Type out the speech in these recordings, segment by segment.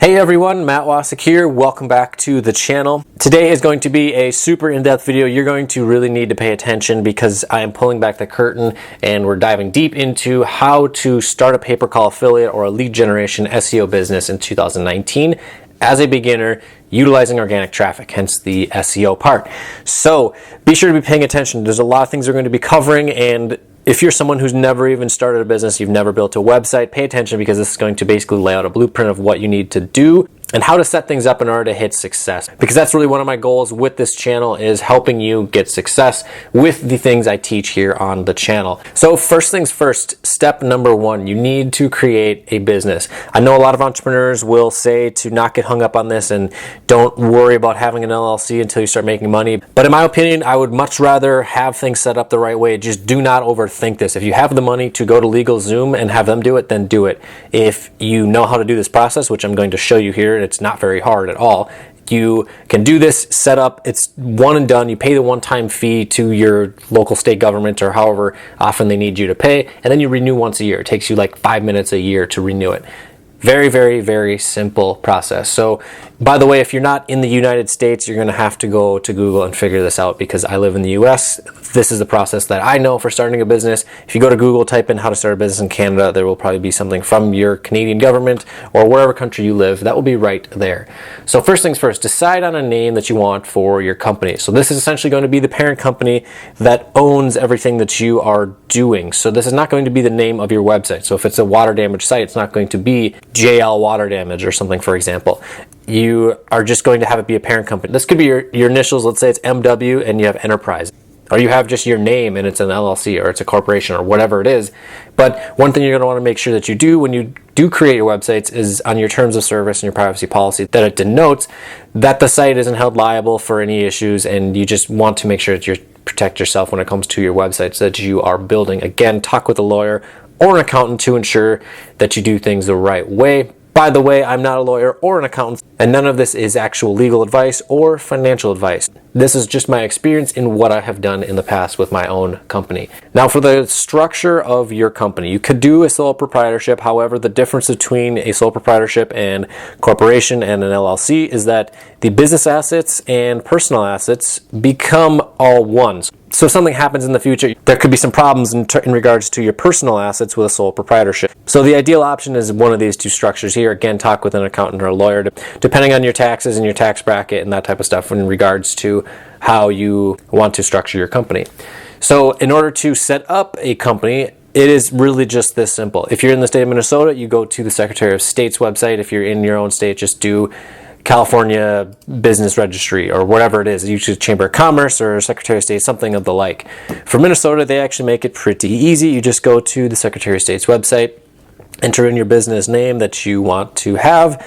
Hey everyone, Matt Wacek here. Welcome back to the channel. Today is going to be a super in-depth video. You're going to really need to pay attention because I am pulling back the curtain and we're diving deep into how to start a pay-per-call affiliate or a lead generation SEO business in 2019 as a beginner utilizing organic traffic, hence the SEO part. So be sure to be paying attention. There's a lot of things we're going to be covering, and if you're someone who's never even started a business, you've never built a website, pay attention because this is going to basically lay out a blueprint of what you need to do and how to set things up in order to hit success. Because that's really one of my goals with this channel, is helping you get success with the things I teach here on the channel. So first things first, step number one, you need to create a business. I know a lot of entrepreneurs will say to not get hung up on this and don't worry about having an LLC until you start making money. But in my opinion, I would much rather have things set up the right way. Just do not overthink this. If you have the money to go to LegalZoom and have them do it, then do it. If you know how to do this process, which I'm going to show you here, it's not very hard at all. You can do this setup. It's one and done. You pay the one-time fee to your local state government or however often they need you to pay, and then you renew once a year. It takes you like 5 minutes a year to renew it. Very, very, very simple process. So, by the way, if you're not in the United States, you're going to have to go to Google and figure this out because I live in the US. This is the process that I know for starting a business. If you go to Google, type in how to start a business in Canada, there will probably be something from your Canadian government or wherever country you live. That will be right there. So first things first, decide on a name that you want for your company. So this is essentially going to be the parent company that owns everything that you are doing. So this is not going to be the name of your website. So if it's a water damage site, it's not going to be JL Water Damage or something, for example. You are just going to have it be a parent company. This could be your initials. Let's say it's MW and you have Enterprise. Or you have just your name and it's an LLC or it's a corporation or whatever it is. But one thing you're going to want to make sure that you do when you do create your websites is on your terms of service and your privacy policy that it denotes that the site isn't held liable for any issues, and you just want to make sure that you protect yourself when it comes to your websites that you are building. Again, talk with a lawyer or an accountant to ensure that you do things the right way. By the way, I'm not a lawyer or an accountant, and none of this is actual legal advice or financial advice. This is just my experience in what I have done in the past with my own company. Now, for the structure of your company, you could do a sole proprietorship. However, the difference between a sole proprietorship and corporation and an LLC is that the business assets and personal assets become all one. So if something happens in the future, there could be some problems in regards to your personal assets with a sole proprietorship. So the ideal option is one of these two structures here. Again, talk with an accountant or a lawyer, depending on your taxes and your tax bracket and that type of stuff in regards to how you want to structure your company. So in order to set up a company, it is really just this simple. If you're in the state of Minnesota, you go to the Secretary of State's website. If you're in your own state, just do California Business Registry or whatever it is, usually Chamber of Commerce or Secretary of State, something of the like. For Minnesota, they actually make it pretty easy. You just go to the Secretary of State's website, enter in your business name that you want to have,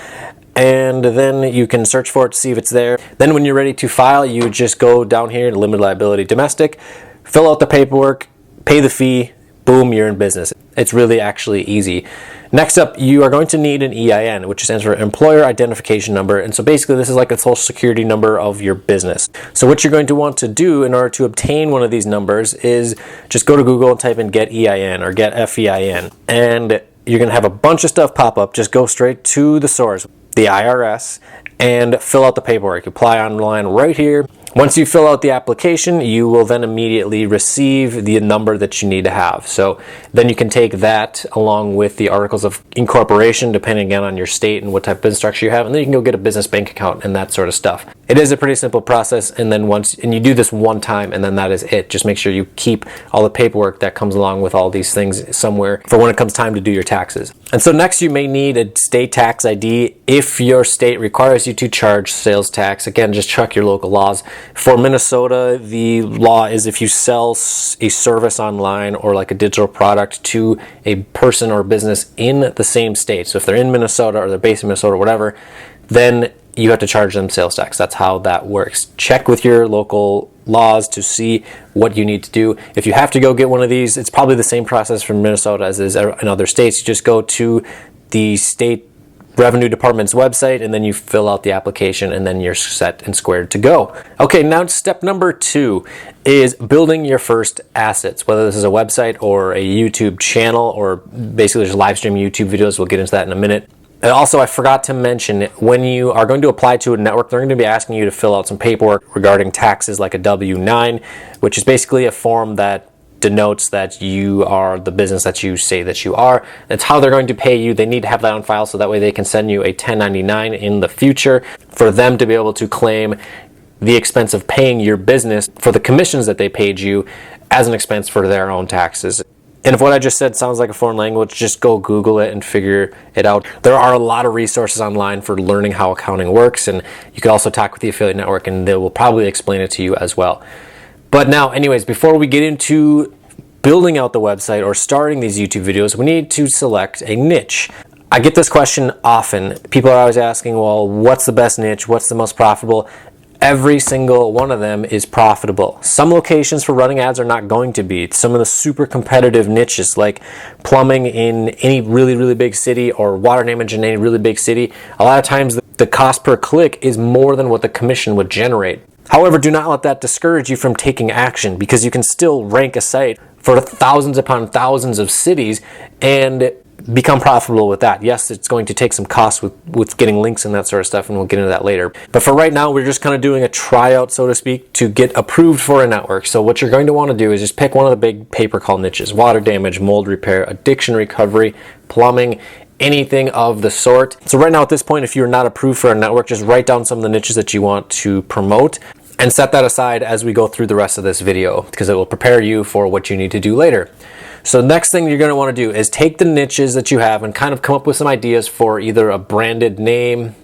and then you can search for it to see if it's there. Then when you're ready to file, you just go down here to limited liability domestic, fill out the paperwork, pay the fee, boom, you're in business. It's really actually easy. Next up, you are going to need an EIN, which stands for Employer Identification Number. And so basically this is like a social security number of your business. So what you're going to want to do in order to obtain one of these numbers is just go to Google and type in get EIN or get FEIN. And you're going to have a bunch of stuff pop up. Just go straight to the source, the IRS, and fill out the paperwork. Apply online right here. Once you fill out the application, you will then immediately receive the number that you need to have. So then you can take that along with the articles of incorporation, depending again on your state and what type of business structure you have, and then you can go get a business bank account and that sort of stuff. It is a pretty simple process, and then you do this one time, and then that is it. Just make sure you keep all the paperwork that comes along with all these things somewhere for when it comes time to do your taxes. And so next you may need a state tax ID if your state requires you to charge sales tax. Again, just check your local laws. For Minnesota, the law is if you sell a service online or like a digital product to a person or business in the same state. So if they're in Minnesota or they're based in Minnesota or whatever, then you have to charge them sales tax. That's how that works. Check with your local laws to see what you need to do. If you have to go get one of these, it's probably the same process from Minnesota as is in other states. You just go to the state Revenue Department's website and then you fill out the application and then you're set and squared to go. Okay, now step number 2 is building your first assets, whether this is a website or a YouTube channel or basically just live stream YouTube videos. We'll get into that in a minute. And also, I forgot to mention, when you are going to apply to a network, they're going to be asking you to fill out some paperwork regarding taxes, like a W-9, which is basically a form that denotes that you are the business that you say that you are. It's how they're going to pay you. They need to have that on file so that way they can send you a 1099 in the future for them to be able to claim the expense of paying your business for the commissions that they paid you as an expense for their own taxes. And if what I just said sounds like a foreign language, just go Google it and figure it out. There are a lot of resources online for learning how accounting works, and you can also talk with the affiliate network and they will probably explain it to you as well. But now, anyways, before we get into building out the website or starting these YouTube videos, we need to select a niche. I get this question often. People are always asking, well, what's the best niche? What's the most profitable? Every single one of them is profitable. Some locations for running ads are not going to be. Some of the super competitive niches like plumbing in any really, really big city or water damage in any really big city, a lot of times the cost per click is more than what the commission would generate. However, do not let that discourage you from taking action, because you can still rank a site for thousands upon thousands of cities and become profitable with that. Yes, it's going to take some costs with getting links and that sort of stuff, and we'll get into that later. But for right now, we're just kind of doing a tryout, so to speak, to get approved for a network. So what you're going to want to do is just pick one of the big pay-per-call niches: water damage, mold repair, addiction recovery, plumbing, anything of the sort. So right now at this point, if you're not approved for a network, just write down some of the niches that you want to promote and set that aside as we go through the rest of this video, because it will prepare you for what you need to do later. So next thing you're going to want to do is take the niches that you have and kind of come up with some ideas for either a branded name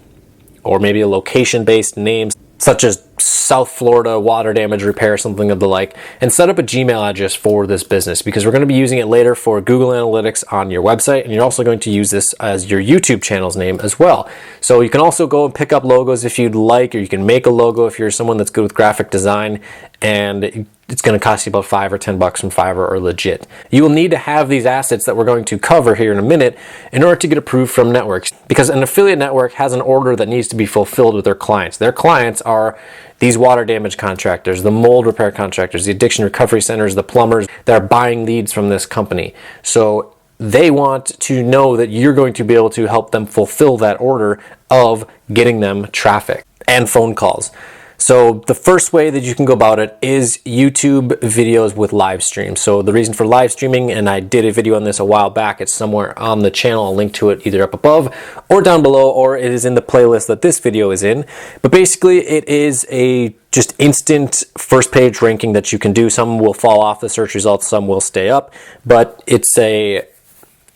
or maybe a location-based name, such as South Florida water damage repair, something of the like, and set up a Gmail address for this business, because we're going to be using it later for Google Analytics on your website, and you're also going to use this as your YouTube channel's name as well. So you can also go and pick up logos if you'd like, or you can make a logo if you're someone that's good with graphic design, and it's going to cost you about $5 or $10 from Fiverr or Legit. You will need to have these assets that we're going to cover here in a minute in order to get approved from networks, because an affiliate network has an order that needs to be fulfilled with their clients. Their clients are these water damage contractors, the mold repair contractors, the addiction recovery centers, the plumbers that are buying leads from this company. So they want to know that you're going to be able to help them fulfill that order of getting them traffic and phone calls. So the first way that you can go about it is YouTube videos with live streams. So the reason for live streaming, and I did a video on this a while back, it's somewhere on the channel. I'll link to it either up above or down below, or it is in the playlist that this video is in. But basically it is a just instant first page ranking that you can do. Some will fall off the search results, some will stay up, but it's a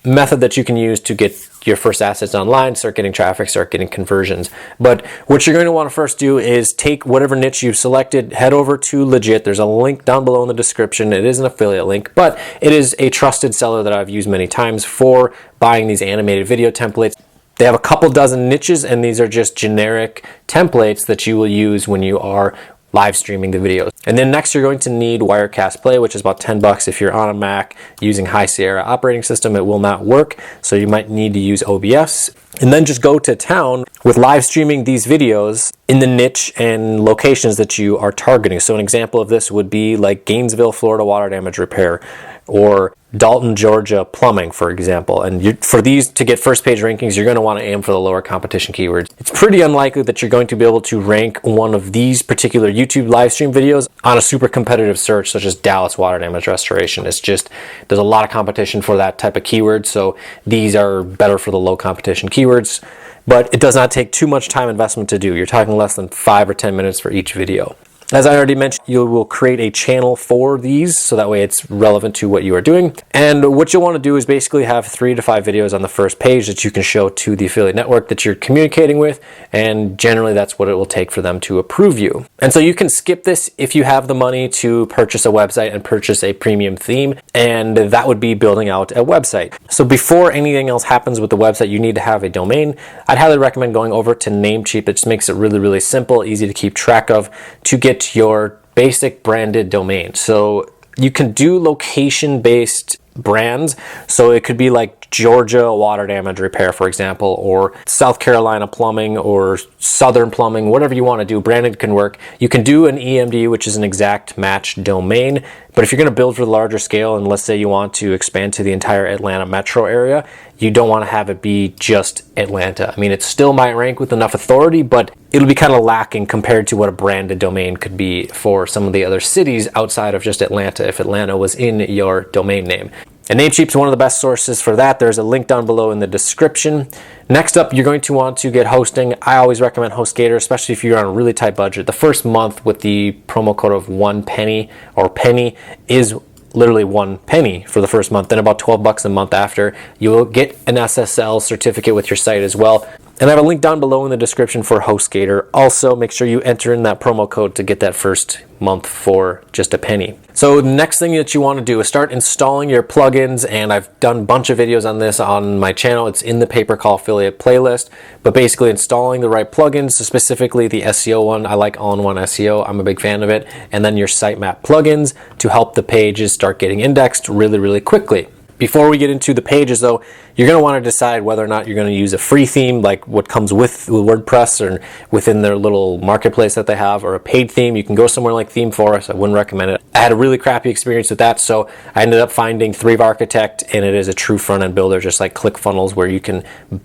method that you can use to get your first assets online, start getting traffic, start getting conversions. But what you're going to want to first do is take whatever niche you've selected, head over to Legit. There's a link down below in the description. It is an affiliate link, but it is a trusted seller that I've used many times for buying these animated video templates. They have a couple dozen niches, and these are just generic templates that you will use when you are live streaming the videos. And then next you're going to need Wirecast Play, which is about $10 if you're on a Mac using High Sierra operating system. It will not work, so you might need to use OBS. And then just go to town with live streaming these videos in the niche and locations that you are targeting. So an example of this would be like Gainesville, Florida water damage repair, or Dalton, Georgia plumbing, for example. And for these to get first page rankings, you're going to want to aim for the lower competition keywords. It's pretty unlikely that you're going to be able to rank one of these particular YouTube live stream videos on a super competitive search such as Dallas water damage restoration. It's just, there's a lot of competition for that type of keyword, so these are better for the low competition keywords. But it does not take too much time investment to do. You're talking less than 5 or 10 minutes for each video. As I already mentioned, you will create a channel for these, so that way it's relevant to what you are doing. And what you'll want to do is basically have 3 to 5 videos on the first page that you can show to the affiliate network that you're communicating with, and generally that's what it will take for them to approve you. And so you can skip this if you have the money to purchase a website and purchase a premium theme, and that would be building out a website. So before anything else happens with the website, you need to have a domain. I'd highly recommend going over to Namecheap. It just makes it really, really simple, easy to keep track of, to get your basic branded domain. So You can do location-based brands, so it could be like Georgia water damage repair, for example, or South Carolina plumbing, or Southern plumbing, whatever you want to do. Branded can work. You can do an EMD, which is an exact match domain, but if you're going to build for the larger scale, and let's say you want to expand to the entire Atlanta metro area, you don't want to have it be just Atlanta. I mean, it still might rank with enough authority, but it'll be kind of lacking compared to what a branded domain could be for some of the other cities outside of just Atlanta, if Atlanta was in your domain name. And Namecheap is one of the best sources for that. There's a link down below in the description. Next up, you're going to want to get hosting. I always recommend HostGator, especially if you're on a really tight budget. The first month with the promo code of 1 penny or penny is literally 1 penny for the first month. Then about $12 a month after, you will get an SSL certificate with your site as well. And I have a link down below in the description for HostGator. Also, make sure you enter in that promo code to get that first month for just a penny. So the next thing that you want to do is start installing your plugins, and I've done a bunch of videos on this on my channel. It's in the pay-per-call affiliate playlist, but basically installing the right plugins, so specifically the SEO one. I like all-in-one SEO. I'm a big fan of it. And then your sitemap plugins to help the pages start getting indexed really, really quickly. Before we get into the pages though, you're going to want to decide whether or not you're going to use a free theme like what comes with WordPress or within their little marketplace that they have, or a paid theme. You can go somewhere like ThemeForest. I wouldn't recommend it. I had a really crappy experience with that, so I ended up finding 3 Architect, and it is a true front-end builder, just like ClickFunnels, where you can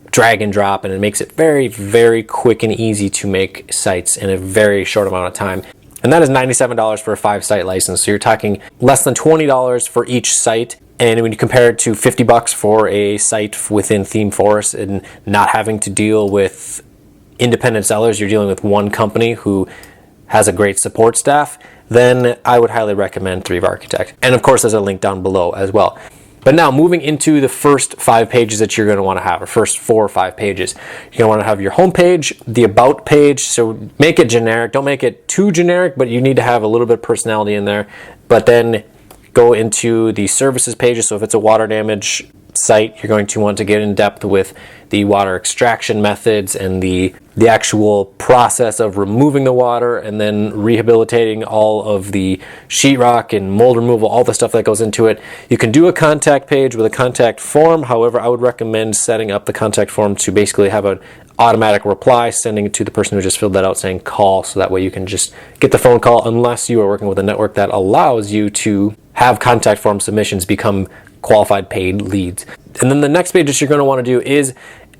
drag and drop, and it makes it very, very quick and easy to make sites in a very short amount of time. And that is $97 for a 5-site license, so you're talking less than $20 for each site. And when you compare it to $50 for a site within ThemeForest and not having to deal with independent sellers, you're dealing with one company who has a great support staff, then I would highly recommend 3 Architect. And of course, there's a link down below as well. But now moving into the first 5 pages that you're going to want to have, or first 4 or 5 pages. You're going to want to have your home page, the about page, so make it generic. Don't make it too generic, but you need to have a little bit of personality in there. But then go into the services pages. So if it's a water damage site, you're going to want to get in depth with the water extraction methods and the actual process of removing the water and then rehabilitating all of the sheetrock and mold removal, all the stuff that goes into it. You can do a contact page with a contact form. However, I would recommend setting up the contact form to basically have an automatic reply, sending it to the person who just filled that out saying call, so that way you can just get the phone call, unless you are working with a network that allows you to have contact form submissions become qualified paid leads. And then the next page that you're going to want to do is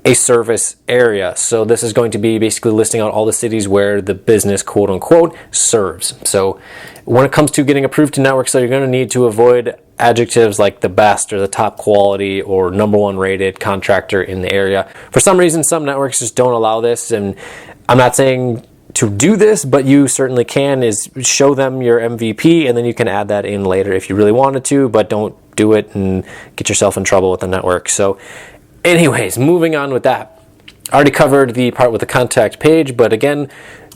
a service area. So this is going to be basically listing out all the cities where the business, quote unquote, serves. So when it comes to getting approved to networks, so you're going to need to avoid adjectives like the best or the top quality or #1 rated contractor in the area. For some reason, some networks just don't allow this, and I'm not saying to do this, but you certainly can, is show them your MVP, and then you can add that in later if you really wanted to, but don't do it and get yourself in trouble with the network. So anyways, moving on with that. I already covered the part with the contact page, but again,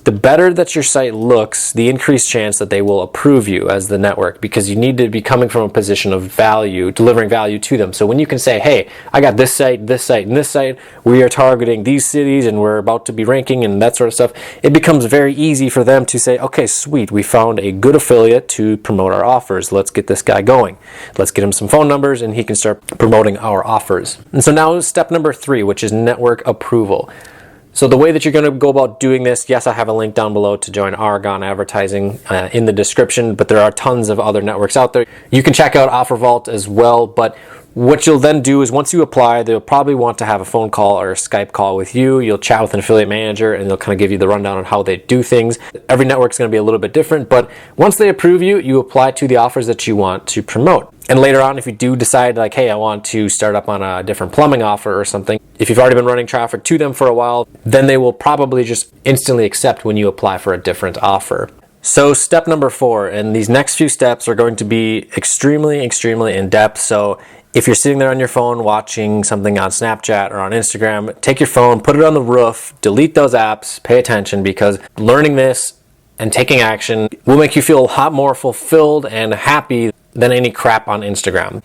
the better that your site looks, the increased chance that they will approve you as the network, because you need to be coming from a position of value, delivering value to them. So when you can say, hey, I got this site, and this site, we are targeting these cities and we're about to be ranking and that sort of stuff, it becomes very easy for them to say, okay, sweet, we found a good affiliate to promote our offers. Let's get this guy going. Let's get him some phone numbers and he can start promoting our offers. And so now step number 3, which is network approval. So the way that you're going to go about doing this, yes, I have a link down below to join Argon Advertising in the description, but there are tons of other networks out there. You can check out OfferVault as well, but what you'll then do is once you apply, they'll probably want to have a phone call or a Skype call with you. You'll chat with an affiliate manager and they'll kind of give you the rundown on how they do things. Every network's going to be a little bit different, but once they approve you, you apply to the offers that you want to promote. And later on, if you do decide like, hey, I want to start up on a different plumbing offer or something, if you've already been running traffic to them for a while, then they will probably just instantly accept when you apply for a different offer. So step number 4, and these next few steps are going to be extremely, extremely in-depth. So if you're sitting there on your phone watching something on Snapchat or on Instagram, take your phone, put it on the roof, delete those apps, pay attention, because learning this and taking action will make you feel a lot more fulfilled and happy than any crap on Instagram.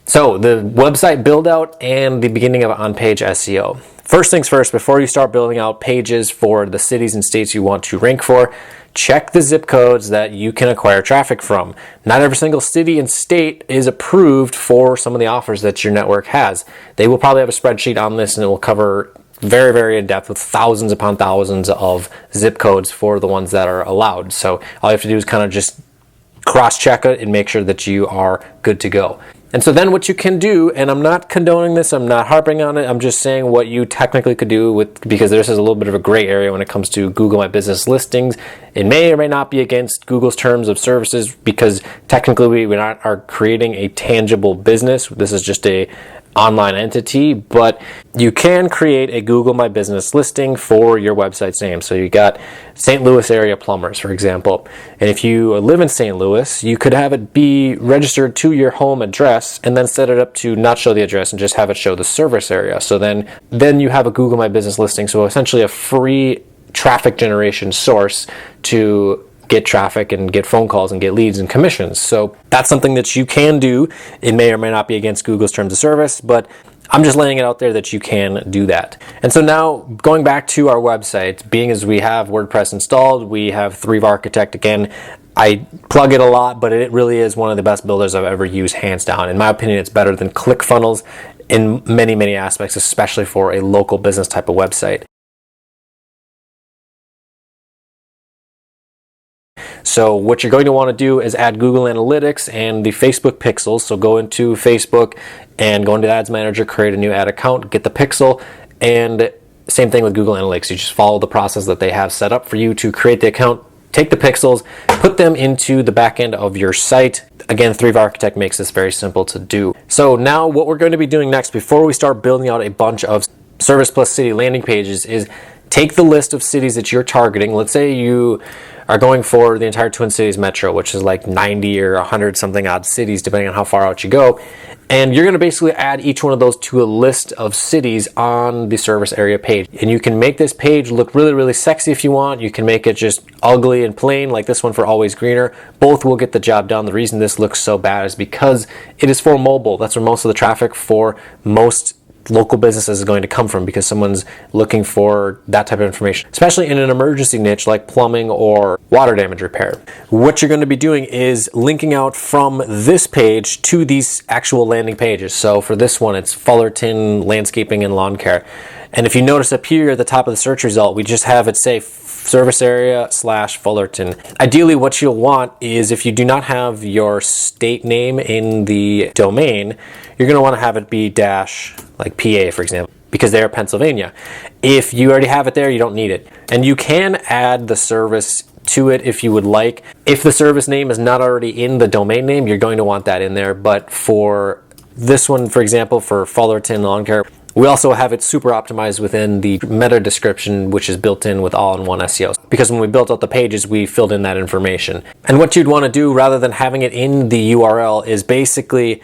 So the website build out and the beginning of on-page SEO. First things first, before you start building out pages for the cities and states you want to rank for, check the zip codes that you can acquire traffic from. Not every single city and state is approved for some of the offers that your network has. They will probably have a spreadsheet on this, and it will cover very, very in depth with thousands upon thousands of zip codes for the ones that are allowed. So all you have to do is kind of just cross-check it and make sure that you are good to go. And so then what you can do, and I'm not condoning this, I'm not harping on it, I'm just saying what you technically could do because this is a little bit of a gray area when it comes to Google My Business listings. It may or may not be against Google's terms of services because technically we are creating a tangible business. This is just a online entity, but you can create a Google My Business listing for your website's name. So you got St. Louis area plumbers, for example. And if you live in St. Louis, you could have it be registered to your home address and then set it up to not show the address and just have it show the service area. So then you have a Google My Business listing. So essentially a free traffic generation source to get traffic and get phone calls and get leads and commissions. So that's something that you can do. It may or may not be against Google's terms of service, but I'm just laying it out there that you can do that. And so now going back to our website, being as we have WordPress installed, we have Thrive Architect again. I plug it a lot, but it really is one of the best builders I've ever used, hands down. In my opinion, it's better than ClickFunnels in many, many aspects, especially for a local business type of website. So what you're going to want to do is add Google Analytics and the Facebook pixels. So go into Facebook and go into Ads Manager, create a new ad account, get the pixel, and same thing with Google Analytics. You just follow the process that they have set up for you to create the account, take the pixels, put them into the back end of your site. Again, Thrive Architect makes this very simple to do. So now what we're going to be doing next, before we start building out a bunch of Service Plus City landing pages, is take the list of cities that you're targeting. Let's say you are going for the entire Twin Cities metro, which is like 90 or 100 something odd cities, depending on how far out you go. And you're going to basically add each one of those to a list of cities on the service area page. And you can make this page look really, really sexy if you want. You can make it just ugly and plain, like this one for Always Greener. Both will get the job done. The reason this looks so bad is because it is for mobile. That's where most of the traffic for most local businesses is going to come from, because someone's looking for that type of information, especially in an emergency niche like plumbing or water damage repair. What you're going to be doing is linking out from this page to these actual landing pages. So for this one, it's Fullerton Landscaping and Lawn Care. And if you notice up here at the top of the search result, we just have it say service area / Fullerton. Ideally, what you'll want is, if you do not have your state name in the domain, you're going to want to have it be dash, like PA, for example, because they're Pennsylvania. If you already have it there, you don't need it. And you can add the service to it if you would like. If the service name is not already in the domain name, you're going to want that in there. But for this one, for example, for Fullerton Lawn Care, we also have it super optimized within the meta description, which is built in with all-in-one SEO. Because when we built out the pages, we filled in that information. And what you'd want to do, rather than having it in the URL, is basically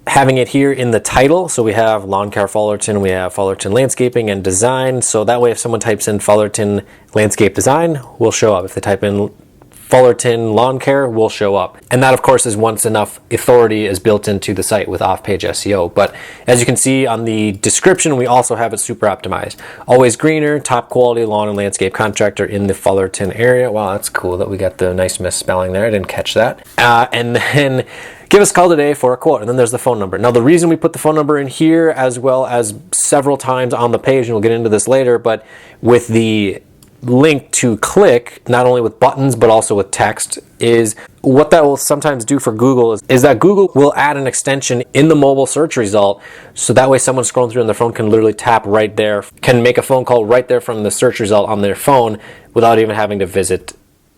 having it here in the title. So we have Lawn Care Fullerton, we have Fullerton Landscaping and Design. So that way, if someone types in Fullerton Landscape Design, we'll show up. If they type in Fullerton Lawn Care, will show up. And that, of course, is once enough authority is built into the site with off-page SEO. But as you can see on the description, we also have it super optimized. Always Greener, top quality lawn and landscape contractor in the Fullerton area. Wow, that's cool that we got the nice misspelling there. I didn't catch that. And then give us a call today for a quote. And then there's the phone number. Now, the reason we put the phone number in here, as well as several times on the page, and we'll get into this later, but with the link to click, not only with buttons but also with text, is what that will sometimes do for Google is that Google will add an extension in the mobile search result, so that way someone scrolling through on their phone can literally tap right there, can make a phone call right there from the search result on their phone without even having to visit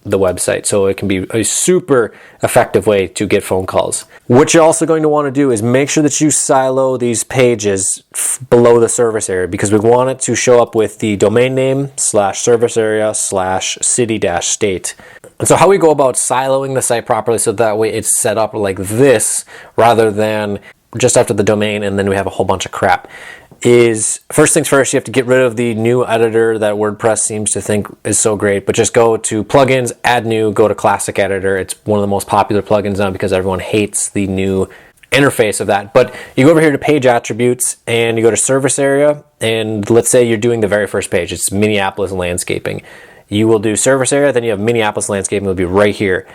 the website. So it can be a super effective way to get phone calls. What you're also going to want to do is make sure that you silo these pages below the service area, because we want it to show up with the domain name / service area / city - state. And so how we go about siloing the site properly, so that way it's set up like this rather than just after the domain and then we have a whole bunch of crap, is first things first, you have to get rid of the new editor that WordPress seems to think is so great, but just go to plugins, add new, go to classic editor. It's one of the most popular plugins now because everyone hates the new interface of that. But you go over here to page attributes and you go to service area, and let's say you're doing the very first page. It's Minneapolis landscaping. you will do service area, then you have Minneapolis landscape, and it'll be right here.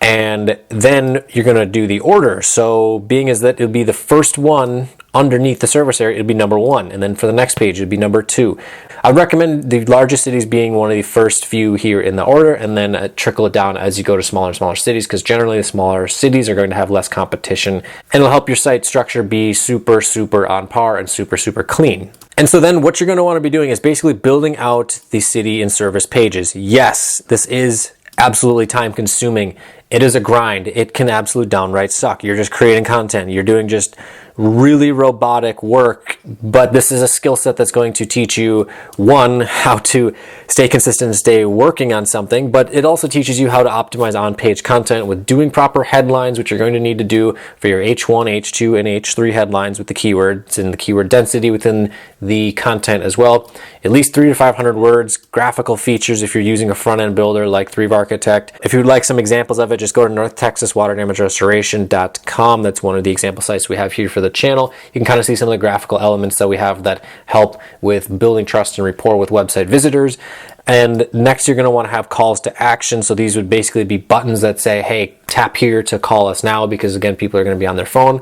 And then you're going to do the order. So being as that it'll be the first one underneath the service area, it'll be number 1. And then for the next page, it'll be number 2. I recommend the largest cities being one of the first few here in the order, and then trickle it down as you go to smaller and smaller cities, because generally the smaller cities are going to have less competition, and it'll help your site structure be super, super on par and super, super clean. And so then what you're going to want to be doing is basically building out the city and service pages. Yes, this is absolutely time consuming. It is a grind. It can absolutely downright suck. You're just creating content. You're doing just really robotic work, but this is a skill set that's going to teach you, one, how to stay consistent and stay working on something, but it also teaches you how to optimize on-page content with doing proper headlines, which you're going to need to do for your H1, H2, and H3 headlines with the keywords and the keyword density within the content as well. At least 300 to 500 words, graphical features if you're using a front-end builder like 3 Architect. If you'd like some examples of it, just go to northtexaswaterdamagerestoration.com. That's one of the example sites we have here for the channel. You can kind of see some of the graphical elements that we have that help with building trust and rapport with website visitors. And next, you're going to want to have calls to action. So these would basically be buttons that say, hey, tap here to call us now, because again, people are going to be on their phone.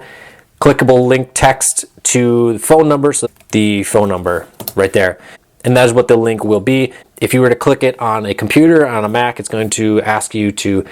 Clickable link text to the phone number, so the phone number right there. And that is what the link will be. If you were to click it on a computer, on a Mac, it's going to ask you to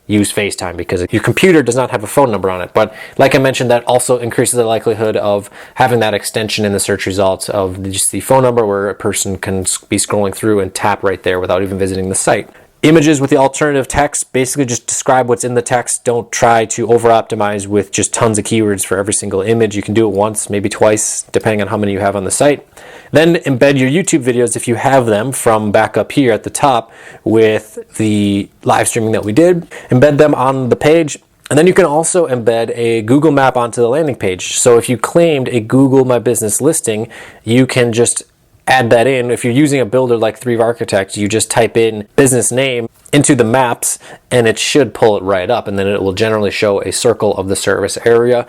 use FaceTime because your computer does not have a phone number on it. But like I mentioned, that also increases the likelihood of having that extension in the search results of just the phone number, where a person can be scrolling through and tap right there without even visiting the site. Images with the alternative text, basically just describe what's in the text. Don't try to over-optimize with just tons of keywords for every single image. You can do it once, maybe twice, depending on how many you have on the site. Then embed your YouTube videos, if you have them, from back up here at the top with the live streaming that we did. Embed them on the page. And then you can also embed a Google map onto the landing page. So if you claimed a Google My Business listing, you can just add that in. If you're using a builder like 3 Architect, you just type in business name into the maps and it should pull it right up, and then it will generally show a circle of the service area.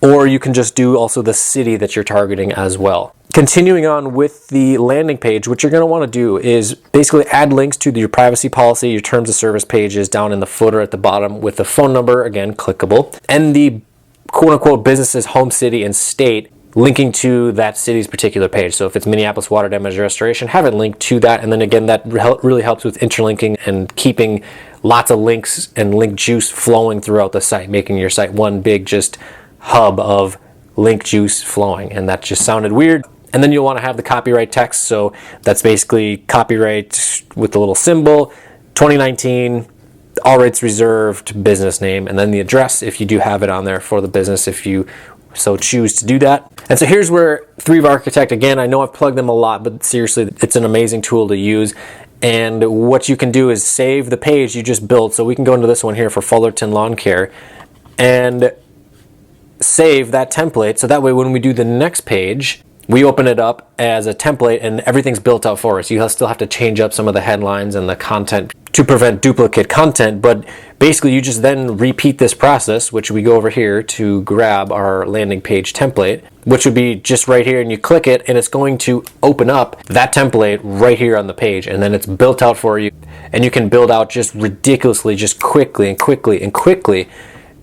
Or you can just do also the city that you're targeting as well. Continuing on with the landing page, what you're going to want to do is basically add links to your privacy policy, your terms of service pages down in the footer at the bottom with the phone number, again, clickable, and the quote-unquote business's home city and state, linking to that city's particular page. So if it's Minneapolis Water Damage Restoration, have it linked to that. And then again, that really helps with interlinking and keeping lots of links and link juice flowing throughout the site, making your site one big just hub of link juice flowing. And that just sounded weird. And then you'll want to have the copyright text. So that's basically copyright with the little symbol, 2019, all rights reserved, business name, and then the address if you do have it on there for the business, if you so choose to do that. And so here's where 3 Architect, again, I know I've plugged them a lot, but seriously, it's an amazing tool to use. And what you can do is save the page you just built. So we can go into this one here for Fullerton Lawn Care and save that template. So that way, when we do the next page, we open it up as a template and everything's built out for us. You still have to change up some of the headlines and the content to prevent duplicate content, but basically you just then repeat this process, which we go over here to grab our landing page template, which would be just right here, and you click it and it's going to open up that template right here on the page, and then it's built out for you, and you can build out just ridiculously, just quickly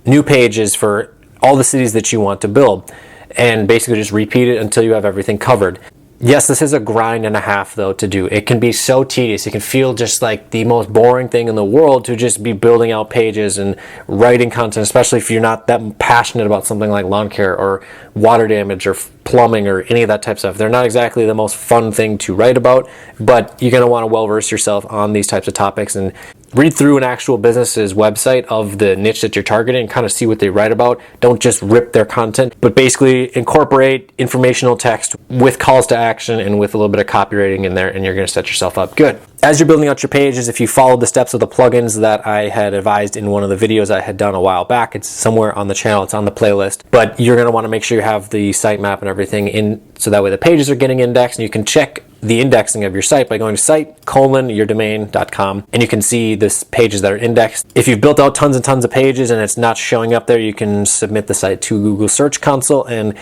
new pages for all the cities that you want to build, and basically just repeat it until you have everything covered. Yes, this is a grind and a half though to do. It can be so tedious. It can feel just like the most boring thing in the world to just be building out pages and writing content, especially if you're not that passionate about something like lawn care or water damage or plumbing or any of that type of stuff. They're not exactly the most fun thing to write about, but you're going to want to well verse yourself on these types of topics and read through an actual business's website of the niche that you're targeting and kind of see what they write about. Don't just rip their content, but basically incorporate informational text with calls to action and with a little bit of copywriting in there, and you're going to set yourself up good. As you're building out your pages, if you follow the steps of the plugins that I had advised in one of the videos I had done a while back, it's somewhere on the channel, it's on the playlist, but you're going to want to make sure you have the sitemap and everything in, so that way the pages are getting indexed, and you can check the indexing of your site by going to site:yourdomain.com, and you can see the pages that are indexed. If you've built out tons and tons of pages and it's not showing up there, you can submit the site to Google Search Console and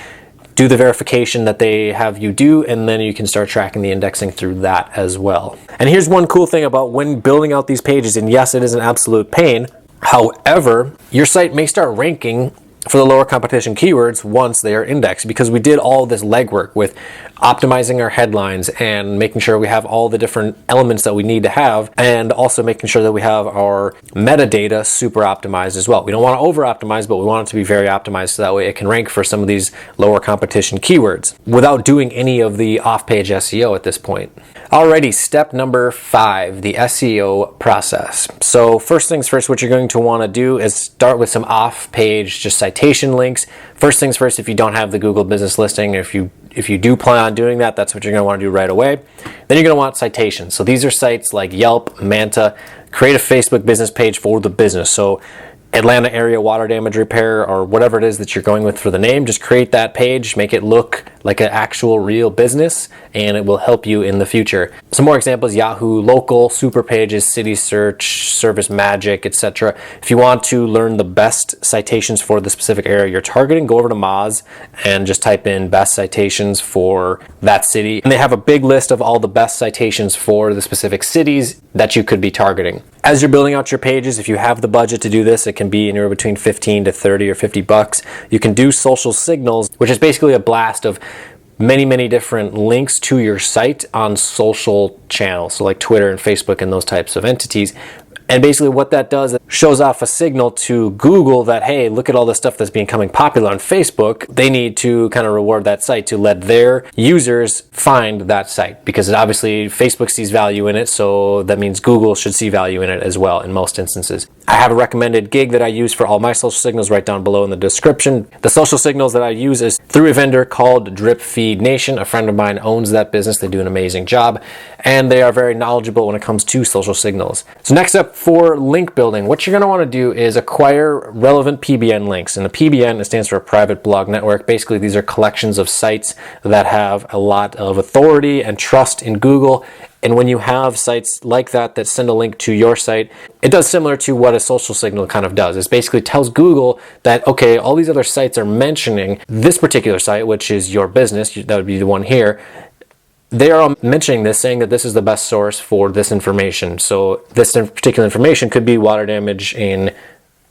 do the verification that they have you do, and then you can start tracking the indexing through that as well. And here's one cool thing about when building out these pages, and yes, it is an absolute pain. However, your site may start ranking for the lower competition keywords once they are indexed, because we did all this legwork with optimizing our headlines and making sure we have all the different elements that we need to have, and also making sure that we have our metadata super optimized as well. We don't want to over optimize, but we want it to be very optimized so that way it can rank for some of these lower competition keywords without doing any of the off-page SEO at this point. Alrighty, step number 5, the SEO process. So first things first, what you're going to want to do is start with some off-page just citation links. First things first, if you don't have the Google business listing, if you do plan on doing that, that's what you're going to want to do right away. Then you're going to want citations. So these are sites like Yelp, Manta. Create a Facebook business page for the business. So Atlanta area water damage repair, or whatever it is that you're going with for the name, just create that page, make it look like an actual real business, and it will help you in the future. Some more examples: Yahoo Local, Super Pages, City Search, Service Magic, etc. If you want to learn the best citations for the specific area you're targeting, go over to Moz and just type in best citations for that city. And they have a big list of all the best citations for the specific cities that you could be targeting. As you're building out your pages, if you have the budget to do this, it can be anywhere between 15 to 30 or 50 bucks. You can do social signals, which is basically a blast of many different links to your site on social channels, so like Twitter and Facebook and those types of entities. And basically what that does, it shows off a signal to Google that, hey, look at all the stuff that's becoming popular on Facebook. They need to kind of reward that site to let their users find that site, because obviously Facebook sees value in it, so that means Google should see value in it as well in most instances. I have a recommended gig that I use for all my social signals right down below in the description. The social signals that I use is through a vendor called Drip Feed Nation. A friend of mine owns that business. They do an amazing job, and they are very knowledgeable when it comes to social signals. So next up, for link building, what you're going to want to do is acquire relevant PBN links. And the PBN, it stands for a private blog network. Basically, these are collections of sites that have a lot of authority and trust in Google. And when you have sites like that that send a link to your site, it does similar to what a social signal kind of does. It basically tells Google that, okay, all these other sites are mentioning this particular site, which is your business. That would be the one here. They are all mentioning this, saying that this is the best source for this information. So this particular information could be water damage in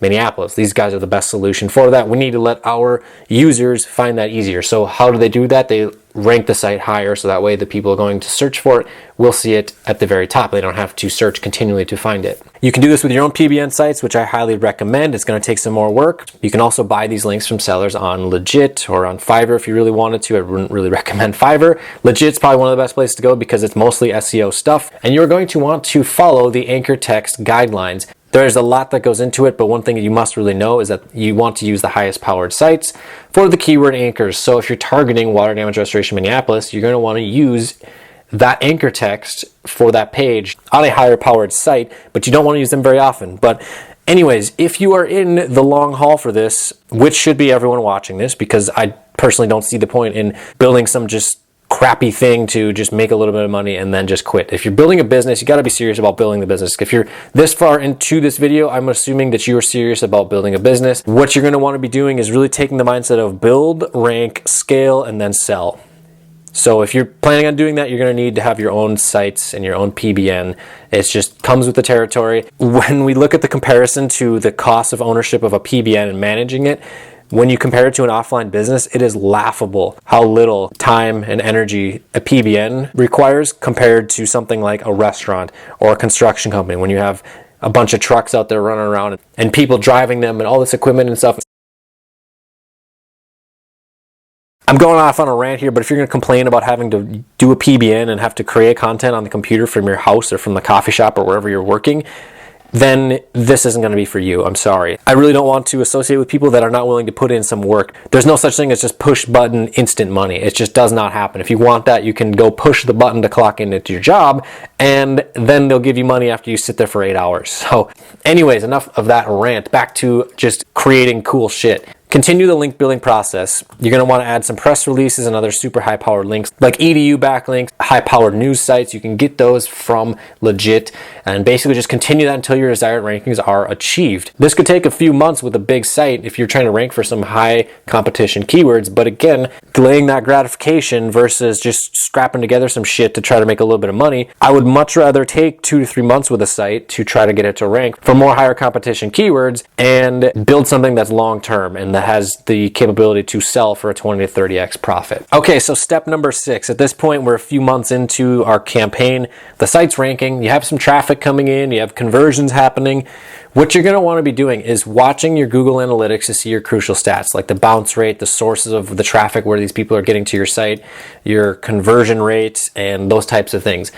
Minneapolis. These guys are the best solution for that. We need to let our users find that easier. So how do they do that? They rank the site higher, so that way the people going to search for it will see it at the very top. They don't have to search continually to find it. You can do this with your own PBN sites, which I highly recommend. It's going to take some more work. You can also buy these links from sellers on Legit or on Fiverr if you really wanted to. I wouldn't really recommend Fiverr. Legit's probably one of the best places to go because it's mostly SEO stuff, and you're going to want to follow the anchor text guidelines. There's a lot that goes into it, but one thing you must really know is that you want to use the highest powered sites for the keyword anchors. So if you're targeting water damage restoration Minneapolis, you're going to want to use that anchor text for that page on a higher powered site, but you don't want to use them very often. But anyways, if you are in the long haul for this, which should be everyone watching this, because I personally don't see the point in building some just crappy thing to just make a little bit of money and then just quit. If you're building a business, you got to be serious about building the business. If you're this far into this video, I'm assuming that you are serious about building a business. What you're going to want to be doing is really taking the mindset of build, rank, scale, and then sell. So if you're planning on doing that, you're going to need to have your own sites and your own PBN. It just comes with the territory. When we look at the comparison to the cost of ownership of a PBN and managing it, when you compare it to an offline business, it is laughable how little time and energy a PBN requires compared to something like a restaurant or a construction company, when you have a bunch of trucks out there running around and people driving them and all this equipment and stuff. I'm going off on a rant here, but if you're going to complain about having to do a PBN and have to create content on the computer from your house or from the coffee shop or wherever you're working, then this isn't going to be for you. I'm sorry. I really don't want to associate with people that are not willing to put in some work. There's no such thing as just push button instant money. It just does not happen. If you want that, you can go push the button to clock into your job, and then they'll give you money after you sit there for 8 hours. So anyways, enough of that rant. Back to just creating cool shit. continue the link building process. You're going to want to add some press releases and other super high powered links like EDU backlinks, high powered news sites. You can get those from legit, and basically just continue that until your desired rankings are achieved. This could take a few months with a big site if you're trying to rank for some high competition keywords, but again, delaying that gratification versus just scrapping together some shit to try to make a little bit of money. I would much rather take 2 to 3 months with a site to try to get it to rank for more higher competition keywords and build something that's long term and that has the capability to sell for a 20 to 30x profit. Okay, so step number 6. At this point, we're a few months into our campaign. The site's ranking, you have some traffic coming in, you have conversions happening. What you're going to want to be doing is watching your Google Analytics to see your crucial stats, like the bounce rate, the sources of the traffic where these people are getting to your site, your conversion rates, and those types of things.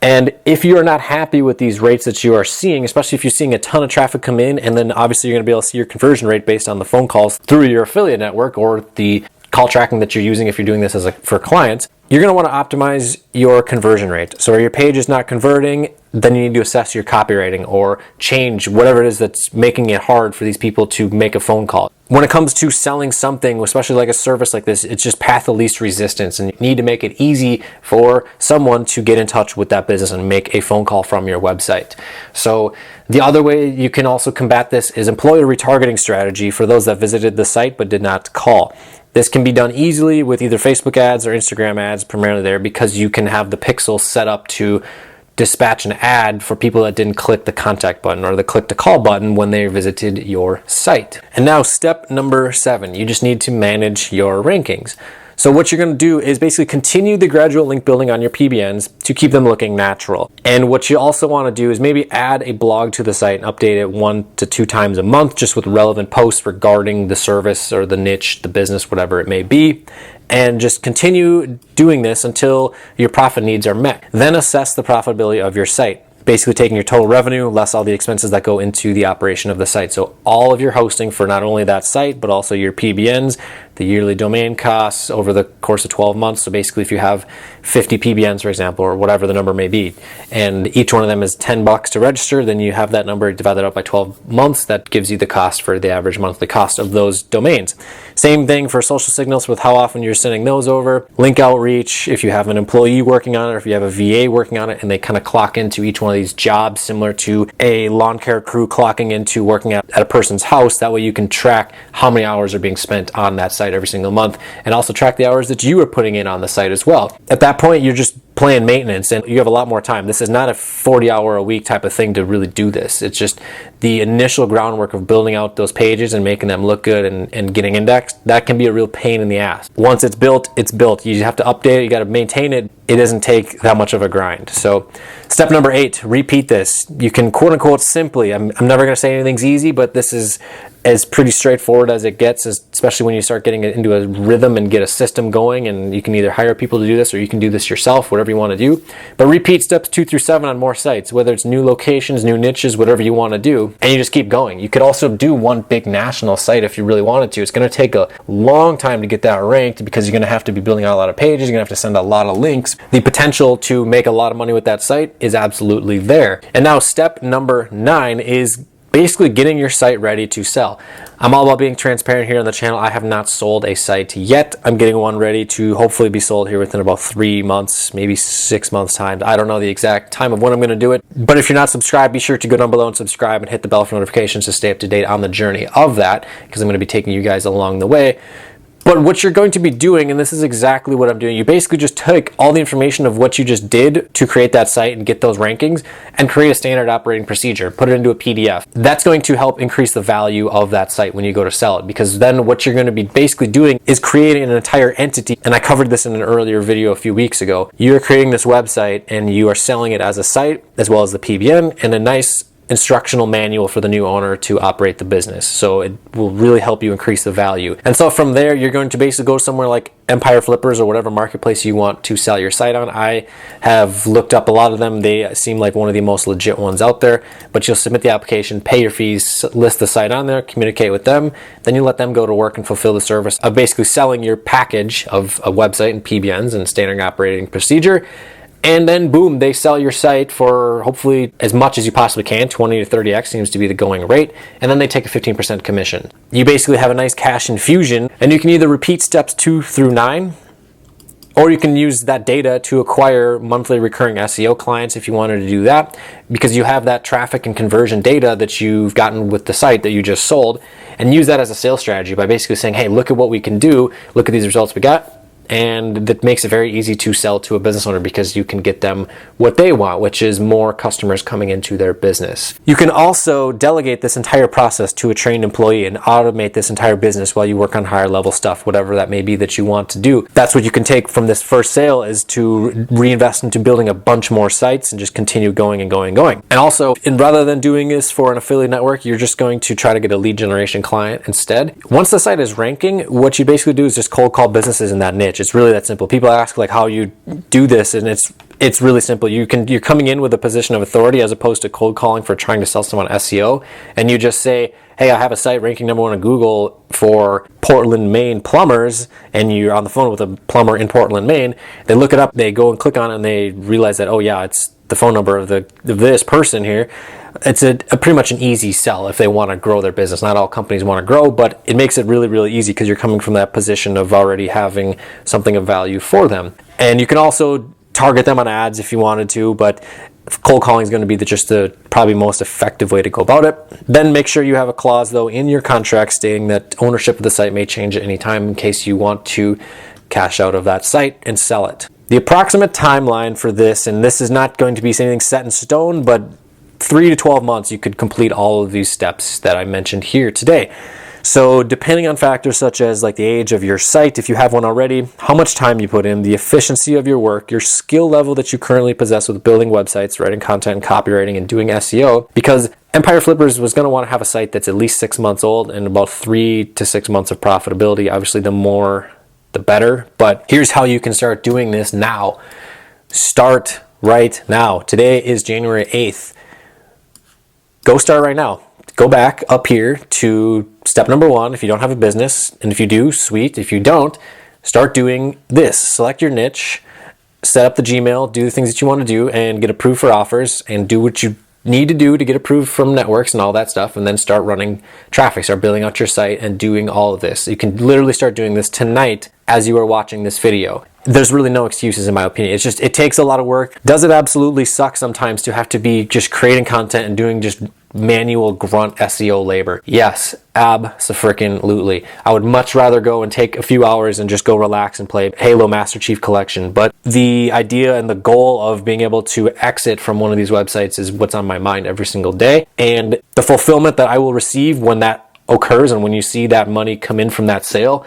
And if you are not happy with these rates that you are seeing, especially if you're seeing a ton of traffic come in, and then obviously you're going to be able to see your conversion rate based on the phone calls through your affiliate network or the call tracking that you're using if you're doing this for clients, you're going to want to optimize your conversion rate. So where your page is not converting, then you need to assess your copywriting or change whatever it is that's making it hard for these people to make a phone call. When it comes to selling something, especially like a service like this, it's just path of least resistance, and you need to make it easy for someone to get in touch with that business and make a phone call from your website. So the other way you can also combat this is employ a retargeting strategy for those that visited the site but did not call. This can be done easily with either Facebook ads or Instagram ads, primarily there, because you can have the pixel set up to dispatch an ad for people that didn't click the contact button or the click to call button when they visited your site. And now step number 7, you just need to manage your rankings. So what you're going to do is basically continue the gradual link building on your PBNs to keep them looking natural. And what you also want to do is maybe add a blog to the site and update it 1 to 2 times a month, just with relevant posts regarding the service or the niche, the business, whatever it may be. And just continue doing this until your profit needs are met. Then assess the profitability of your site. Basically taking your total revenue less all the expenses that go into the operation of the site. So all of your hosting for not only that site, but also your PBNs, the yearly domain costs over the course of 12 months. So basically if you have 50 PBNs, for example, or whatever the number may be, and each one of them is $10 to register, then you have that number divided up by 12 months. That gives you the cost for the average monthly cost of those domains. Same thing for social signals with how often you're sending those over. Link outreach, if you have an employee working on it, or if you have a VA working on it, and they kind of clock into each one of these jobs similar to a lawn care crew clocking into working at a person's house. That way you can track how many hours are being spent on that site every single month, and also track the hours that you are putting in on the site as well. At that point, you're just playing maintenance and you have a lot more time. This is not a 40-hour-a-week type of thing to really do this. It's just the initial groundwork of building out those pages and making them look good and getting indexed. That can be a real pain in the ass. Once it's built, it's built. You have to update it, you got to maintain it. It doesn't take that much of a grind. So step number 8, repeat this. You can quote unquote simply, I'm never going to say anything's easy, but this is as pretty straightforward as it gets, especially when you start getting it into a rhythm and get a system going, and you can either hire people to do this or you can do this yourself, whatever you want to do. But repeat steps 2 through 7 on more sites, whether it's new locations, new niches, whatever you want to do, and you just keep going. You could also do one big national site if you really wanted to. It's going to take a long time to get that ranked because you're going to have to be building out a lot of pages, you're going to have to send a lot of links. The potential to make a lot of money with that site is absolutely there. And now step number 9 is basically getting your site ready to sell. I'm all about being transparent here on the channel. I have not sold a site yet. I'm getting one ready to hopefully be sold here within about 3 months, maybe 6 months time. I don't know the exact time of when I'm going to do it, but if you're not subscribed, be sure to go down below and subscribe and hit the bell for notifications to stay up to date on the journey of that, because I'm going to be taking you guys along the way. But what you're going to be doing, and this is exactly what I'm doing, you basically just take all the information of what you just did to create that site and get those rankings and create a standard operating procedure, put it into a PDF. That's going to help increase the value of that site when you go to sell it, because then what you're going to be basically doing is creating an entire entity. And I covered this in an earlier video a few weeks ago. You're creating this website and you are selling it as a site as well as the PBN and a nice instructional manual for the new owner to operate the business. So it will really help you increase the value. And so from there, you're going to basically go somewhere like Empire Flippers or whatever marketplace you want to sell your site on. I have looked up a lot of them. They seem like one of the most legit ones out there, but you'll submit the application, pay your fees, list the site on there, communicate with them, then you let them go to work and fulfill the service of basically selling your package of a website and PBNs and standard operating procedure. And then boom, they sell your site for hopefully as much as you possibly can. 20 to 30x seems to be the going rate. And then they take a 15% commission. You basically have a nice cash infusion, and you can either repeat steps 2 through 9, or you can use that data to acquire monthly recurring SEO clients if you wanted to do that, because you have that traffic and conversion data that you've gotten with the site that you just sold, and use that as a sales strategy by basically saying, hey, look at what we can do, look at these results we got. And that makes it very easy to sell to a business owner because you can get them what they want, which is more customers coming into their business. You can also delegate this entire process to a trained employee and automate this entire business while you work on higher level stuff, whatever that may be that you want to do. That's what you can take from this first sale, is to reinvest into building a bunch more sites and just continue going and going and going. And also, rather than doing this for an affiliate network, you're just going to try to get a lead generation client instead. Once the site is ranking, what you basically do is just cold call businesses in that niche. It's really that simple. People ask like how you do this, and it's really simple. You're coming in with a position of authority as opposed to cold calling for trying to sell someone SEO, and you just say, hey, I have a site ranking number 1 on Google for Portland, Maine plumbers, and you're on the phone with a plumber in Portland, Maine. They look it up, they go and click on it, and they realize that, oh yeah, it's the phone number of this person here. It's a pretty much an easy sell if they want to grow their business. Not all companies want to grow, but it makes it really, really easy because you're coming from that position of already having something of value for them. And you can also target them on ads if you wanted to, but cold calling is going to be just the probably most effective way to go about it. Then make sure you have a clause though in your contract stating that ownership of the site may change at any time in case you want to cash out of that site and sell it. The approximate timeline for this, and this is not going to be anything set in stone, but 3 to 12 months you could complete all of these steps that I mentioned here today. So depending on factors such as like the age of your site, if you have one already, how much time you put in, the efficiency of your work, your skill level that you currently possess with building websites, writing content, copywriting, and doing SEO, because Empire Flippers was going to want to have a site that's at least 6 months old and about 3 to 6 months of profitability. Obviously, the more, the better. But here's how you can start doing this now. Start right now. Today is January 8th. Go start right now. Go back up here to step number 1 if you don't have a business. And if you do, sweet. If you don't, start doing this. Select your niche, set up the Gmail, do the things that you want to do, and get approved for offers, and do what you need to do to get approved from networks and all that stuff, and then start running traffic, start building out your site and doing all of this. You can literally start doing this tonight as you are watching this video. There's really no excuses in my opinion. It's just, it takes a lot of work. Does it absolutely suck sometimes to have to be just creating content and doing just manual grunt SEO labor? Yes, abso-freaking-lutely. I would much rather go and take a few hours and just go relax and play Halo Master Chief Collection. But the idea and the goal of being able to exit from one of these websites is what's on my mind every single day. And the fulfillment that I will receive when that occurs and when you see that money come in from that sale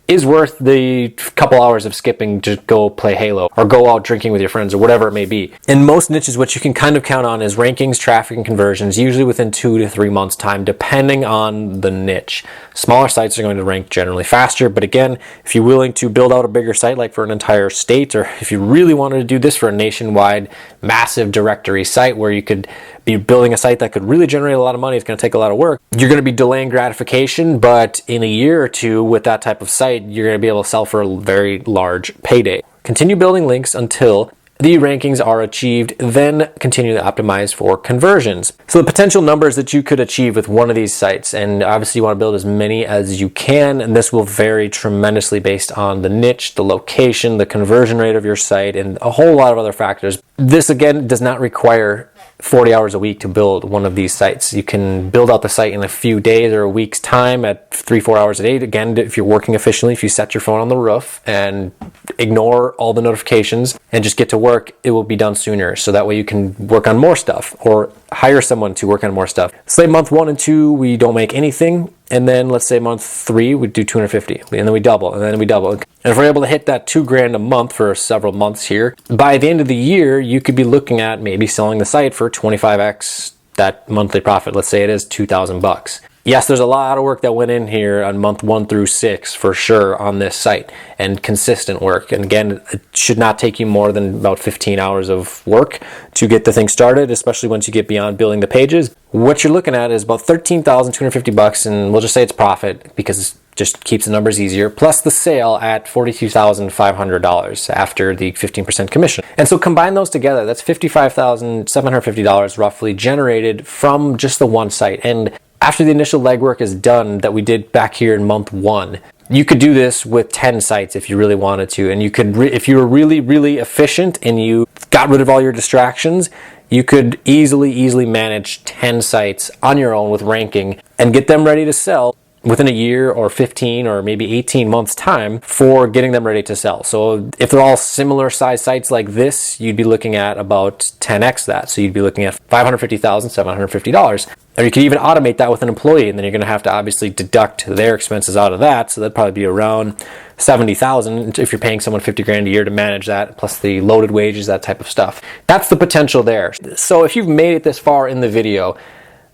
is worth the couple hours of skipping to go play Halo or go out drinking with your friends or whatever it may be. In most niches, what you can kind of count on is rankings, traffic, and conversions, usually within 2 to 3 months time, depending on the niche. Smaller sites are going to rank generally faster, but again, if you're willing to build out a bigger site like for an entire state, or if you really wanted to do this for a nationwide massive directory site where you could be building a site that could really generate a lot of money, it's going to take a lot of work. You're going to be delaying gratification, but in a year or two with that type of site, you're going to be able to sell for a very large payday. Continue building links until the rankings are achieved, then continue to optimize for conversions. So the potential numbers that you could achieve with one of these sites, and obviously you want to build as many as you can, and this will vary tremendously based on the niche, the location, the conversion rate of your site, and a whole lot of other factors. This again does not require 40 hours a week to build one of these sites. You can build out the site in a few days or a week's time at 3-4 hours a day. Again, if you're working efficiently, if you set your phone on the roof and ignore all the notifications and just get to work, it will be done sooner. So that way you can work on more stuff or hire someone to work on more stuff. Say month 1 and 2, we don't make anything. And then let's say month 3, we do 250, and then we double, and then we double. And if we're able to hit that $2,000 a month for several months here, by the end of the year, you could be looking at maybe selling the site for 25x that monthly profit. Let's say it is $2,000. Yes, there's a lot of work that went in here on month 1 through 6 for sure on this site, and consistent work. And again, it should not take you more than about 15 hours of work to get the thing started, especially once you get beyond building the pages. What you're looking at is about $13,250, and we'll just say it's profit because just keeps the numbers easier, plus the sale at $42,500 after the 15% commission. And so combine those together, that's $55,750 roughly generated from just the one site. And after the initial legwork is done that we did back here in month 1, you could do this with 10 sites if you really wanted to. And you could, if you were really, really efficient and you got rid of all your distractions, you could easily manage 10 sites on your own with ranking and get them ready to sell within a year or 15 or maybe 18 months time for getting them ready to sell. So if they're all similar size sites like this, you'd be looking at about 10x that. So you'd be looking at $550,750. Or you could even automate that with an employee, and then you're going to have to obviously deduct their expenses out of that. So that'd probably be around $70,000 if you're paying someone $50,000 a year to manage that, plus the loaded wages, that type of stuff. That's the potential there. So if you've made it this far in the video,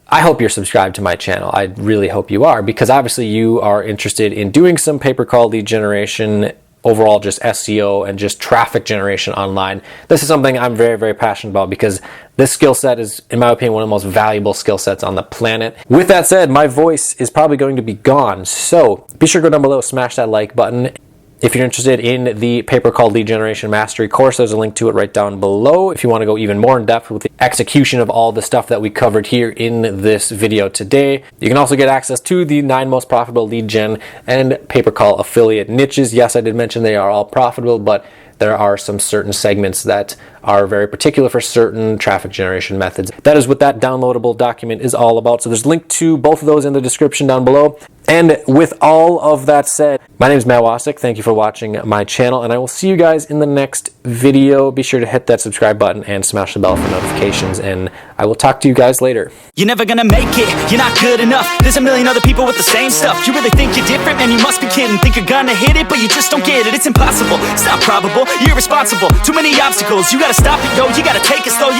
I hope you're subscribed to my channel. I really hope you are, because obviously you are interested in doing some pay-per-call lead generation, overall just SEO and just traffic generation online. This is something I'm very, very passionate about, because this skill set is, in my opinion, one of the most valuable skill sets on the planet. With that said, my voice is probably going to be gone. So be sure to go down below, smash that like button. If you're interested in the pay-per-call lead generation mastery course, there's a link to it right down below. If you want to go even more in depth with the execution of all the stuff that we covered here in this video today, you can also get access to the 9 most profitable lead gen and pay-per-call affiliate niches. Yes, I did mention they are all profitable, but there are some certain segments that are very particular for certain traffic generation methods. That is what that downloadable document is all about. So there's a link to both of those in the description down below. And with all of that said, my name is Matt Wacek. Thank you for watching my channel, and I will see you guys in the next video. Be sure to hit that subscribe button and smash the bell for notifications, and I will talk to you guys later. You're never gonna make it, you're not good enough. There's a million other people with the same stuff. You really think you're different? Man, you must be kidding. Think you're gonna hit it, but you just don't get it. It's impossible, it's not probable, you're irresponsible. Too many obstacles, you gotta stop it, yo. You gotta take it slow.